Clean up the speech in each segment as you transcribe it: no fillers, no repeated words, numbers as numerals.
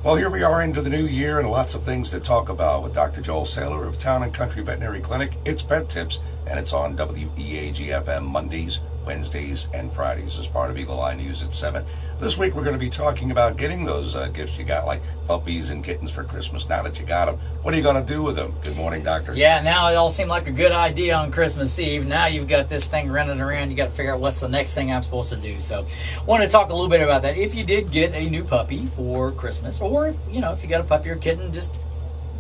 Well, here we are into the new year and lots of things to talk about with Dr. Joel Saylor of Town and Country Veterinary Clinic. It's Pet Tips, and it's on WEAG FM Mondays, Wednesdays, and Fridays as part of Eagle Eye News at 7. This week we're going to be talking about getting those gifts you got, like puppies and kittens for Christmas. Now that you got them, what are you going to do with them? Good morning, Doctor. Yeah, now it all seemed like a good idea on Christmas Eve. Now you've got this thing running around. You got to figure out what's the next thing I'm supposed to do. So I want to talk a little bit about that. If you did get a new puppy for Christmas, or if you got a puppy or kitten just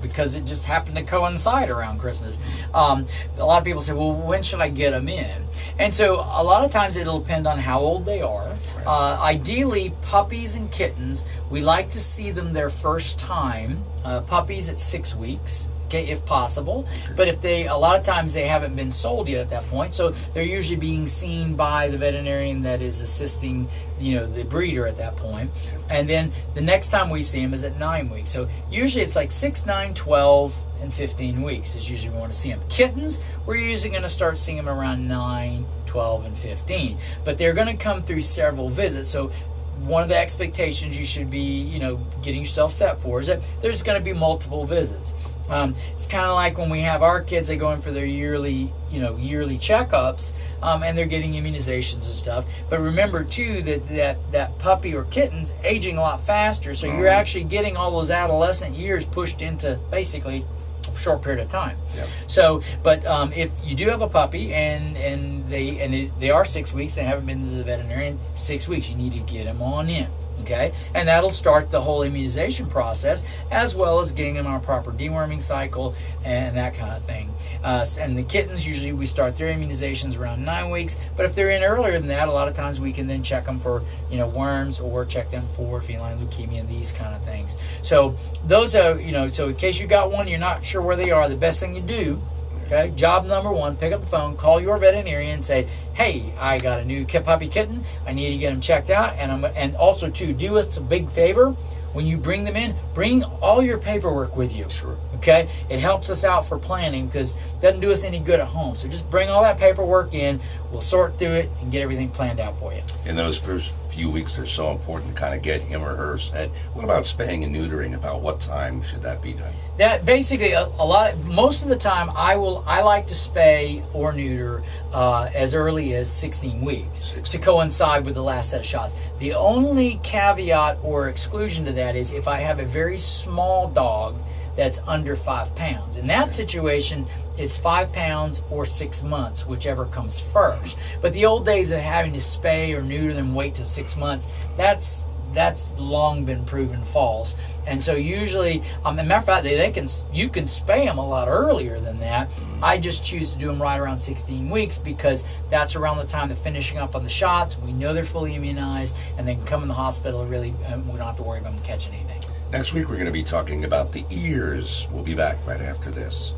because it just happened to coincide around Christmas. A lot of people say, well, when should I get them in? And so a lot of times it'll depend on how old they are. Ideally, puppies and kittens, we like to see them their first time. Puppies at 6 weeks, okay, if possible. But if a lot of times they haven't been sold yet at that point, so they're usually being seen by the veterinarian that is assisting, the breeder at that point. And then the next time we see them is at 9 weeks. So usually it's like 6, 9, 12, and 15 weeks is usually we want to see them. Kittens, we're usually going to start seeing them around 9, 12, and 15. But they're going to come through several visits. So one of the expectations you should be, getting yourself set for is that there's going to be multiple visits. It's kind of like when we have our kids, they go in for their yearly checkups, and they're getting immunizations and stuff. But remember too that puppy or kitten's aging a lot faster, so you're actually getting all those adolescent years pushed into basically a short period of time. Yep. So, but if you do have a puppy and they are 6 weeks, they haven't been to the veterinarian 6 weeks, you need to get them on in. Okay, and that'll start the whole immunization process, as well as getting them on a proper deworming cycle and that kind of thing. And the kittens, usually we start their immunizations around 9 weeks, but if they're in earlier than that, a lot of times we can then check them for worms, or check them for feline leukemia and these kind of things. So those are, so in case you got one, you're not sure where they are, the best thing you do, okay, job number one, pick up the phone, call your veterinarian and say, hey, I got a new puppy kitten, I need to get them checked out, and also too, do us a big favor, when you bring them in, bring all your paperwork with you. Sure. Okay? It helps us out for planning because it doesn't do us any good at home. So just bring all that paperwork in, we'll sort through it and get everything planned out for you. In those first few weeks, they're so important to kind of get him or her set. What about spaying and neutering? About what time should that be done? That basically most of the time I like to spay or neuter as early as 16 weeks to coincide with the last set of shots. The only caveat or exclusion to that is if I have a very small dog that's under 5 pounds. In that situation, it's 5 pounds or 6 months, whichever comes first. But the old days of having to spay or neuter them, wait till 6 months, that's long been proven false. And so usually, as a matter of fact, you can spay them a lot earlier than that. I just choose to do them right around 16 weeks because that's around the time they're finishing up on the shots. We know they're fully immunized, and they can come in the hospital really, and we don't have to worry about them catching anything. Next week, we're going to be talking about the ears. We'll be back right after this.